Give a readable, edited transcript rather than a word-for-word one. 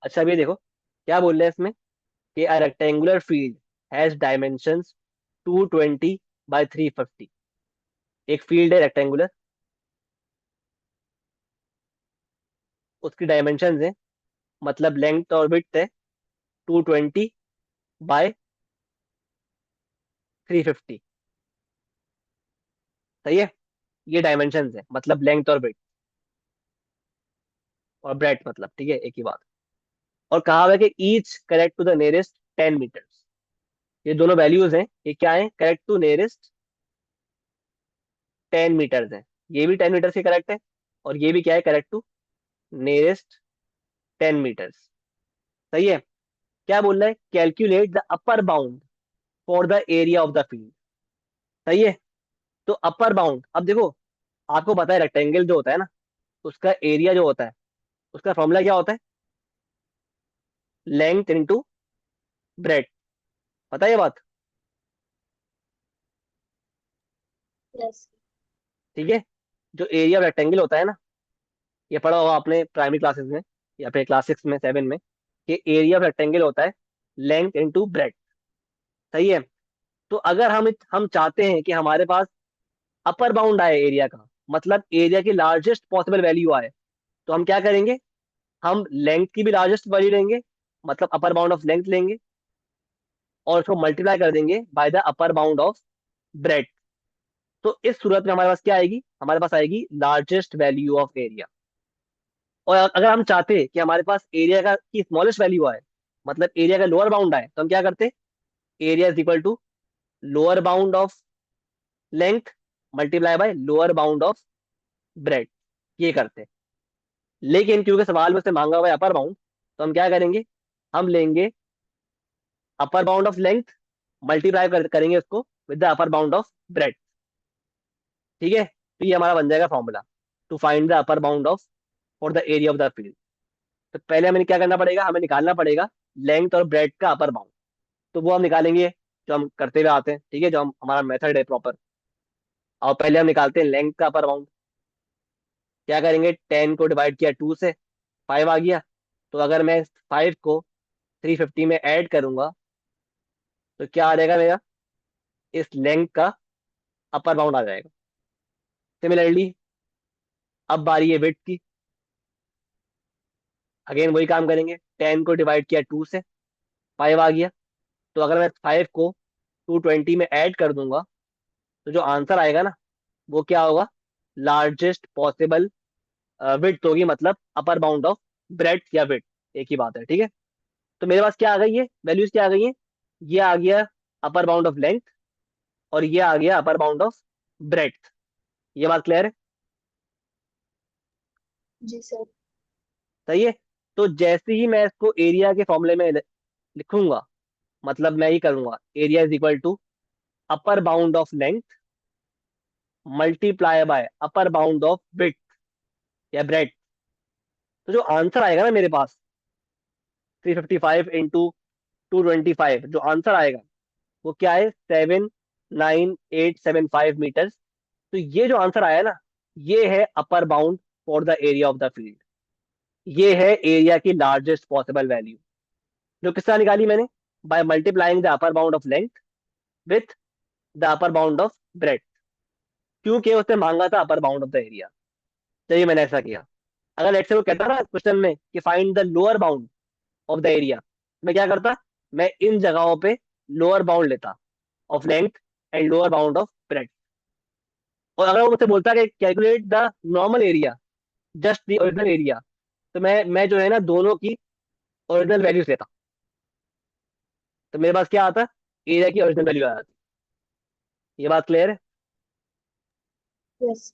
अच्छा, अब ये देखो क्या बोल रहे हैं इसमें कि a rectangular field has dimensions 220 by 350। एक फील्ड है रेक्टेंगुलर, उसकी डायमेंशंस है, मतलब लेंथ और विड्थ है 220 बाय 350। सही है। ये डायमेंशंस है, मतलब लेंथ और विड्थ और ब्रेथ, मतलब ठीक है, एक ही बात। और कहा हुआ है कि each correct to the nearest 10 metres. ये दोनों वैल्यूज हैं, ये क्या है, करेक्ट टू नियरेस्ट 10 मीटर्स है। ये भी 10 मीटर्स के करेक्ट है, और ये भी क्या है, करेक्ट टू नियरेस्ट 10 मीटर्स। सही है। क्या बोल रहा है, calculate the upper bound for the area of the field. सही है। तो अपर बाउंड, अब देखो, आपको पता है रेक्टेंगल जो होता है ना, उसका एरिया जो होता है, उसका फॉर्मूला क्या होता है, लेंथ इंटू ब्रेड। पता है ये बात। यस। ठीक है। जो एरिया ऑफ रेक्टेंगल होता है ना, ये पढ़ा होगा आपने प्राइमरी क्लासेस में या फिर क्लास 6 में, 7 में, कि एरिया ऑफ रेक्टेंगल होता है लेंथ इंटू ब्रेड। सही है। तो अगर हम चाहते हैं कि हमारे पास अपर बाउंड आए एरिया का, मतलब एरिया की लार्जेस्ट पॉसिबल वैल्यू आए, तो हम क्या करेंगे, हम लेंथ की भी लार्जेस्ट वैल्यू लेंगे, मतलब अपर बाउंड ऑफ लेंथ लेंगे, और उसको मल्टीप्लाई कर देंगे by the upper bound of bread. तो इस सूरत में हमारे पास क्या आएगी, हमारे पास आएगी लार्जेस्ट वैल्यू ऑफ एरिया। और अगर हम चाहते हैं कि हमारे पास एरिया का की स्मॉलेस्ट वैल्यू आए, मतलब एरिया का लोअर बाउंड आए, तो हम क्या करते, area is equal to lower bound of length multiply by lower bound of breadth, ये करते। लेकिन क्योंकि सवाल में से मांगा हुआ है अपर बाउंड, तो हम क्या करेंगे, हम लेंगे upper bound of length multiply करेंगे उसको with the upper bound of breadth. ठीक है। तो ये हमारा बन जाएगा formula to find the upper bound of for the area of the field. तो पहले हमें क्या करना पड़ेगा, हमें निकालना पड़ेगा लेंथ और ब्रेड का अपर बाउंड। तो वो हम निकालेंगे, जो हम करते हुए आते हैं, ठीक है, जो हम हमारा मेथड है प्रॉपर। और पहले हम निकालते हैं लेंथ का अपर बाउंड। क्या करेंगे, 10 को डिवाइड किया 2 से, 5 आ गया। तो अगर मैं 5 को 350 में ऐड करूंगा, तो क्या आ जाएगा मेरा, इस लेंथ का अपर बाउंड आ जाएगा। सिमिलरली अब बारी है विड्थ की। अगेन वही काम करेंगे, 10 को डिवाइड किया 2 से, 5 आ गया। तो अगर मैं 5 को 220 में ऐड कर दूंगा, तो जो आंसर आएगा ना, वो क्या होगा, लार्जेस्ट पॉसिबल विड्थ होगी, मतलब अपर बाउंड ऑफ ब्रेड या विड्थ, एक ही बात है। ठीक है। तो मेरे पास क्या आ गई है, वैल्यूज क्या आ गई है, ये आ गया अपर बाउंड ऑफ लेंथ, और ये आ गया अपर बाउंड ऑफ ब्रेड। ये बात क्लियर है। जी सर। सही है। तो जैसे ही मैं इसको एरिया के फॉर्मूले में लिखूंगा, मतलब मैं ये करूंगा, area is equal to upper bound of length multiply by upper bound of width या ब्रेड। तो जो आंसर आएगा ना मेरे पास, 355 इंटू 225, जो आंसर आएगा वो क्या है, 79875 मीटर्स। तो ये जो आंसर आया ना, ये है upper bound for the area of the field. ये है एरिया की लार्जेस्ट पॉसिबल वैल्यू, जो किसका निकाली मैंने, by multiplying the upper bound of length with the upper bound of bread, क्योंकि उसने मांगा था अपर बाउंड ऑफ द एरिया। चलिए मैंने ऐसा किया। अगर लेट्स से वो कहता ना क्वेश्चन में कि find the lower bound of the area, मैं क्या करता, मैं इन जगहों पे लोअर बाउंड लेता of length and lower bound of bread. और अगर वो मुझसे बोलता कि calculate the normal area, just the original area, तो मैं जो है ना, दोनों की ओरिजिनल वैल्यूज लेता। तो मेरे पास क्या आता, एरिया की ओरिजिनल वैल्यू आ जाती। ये बात क्लियर है। यस।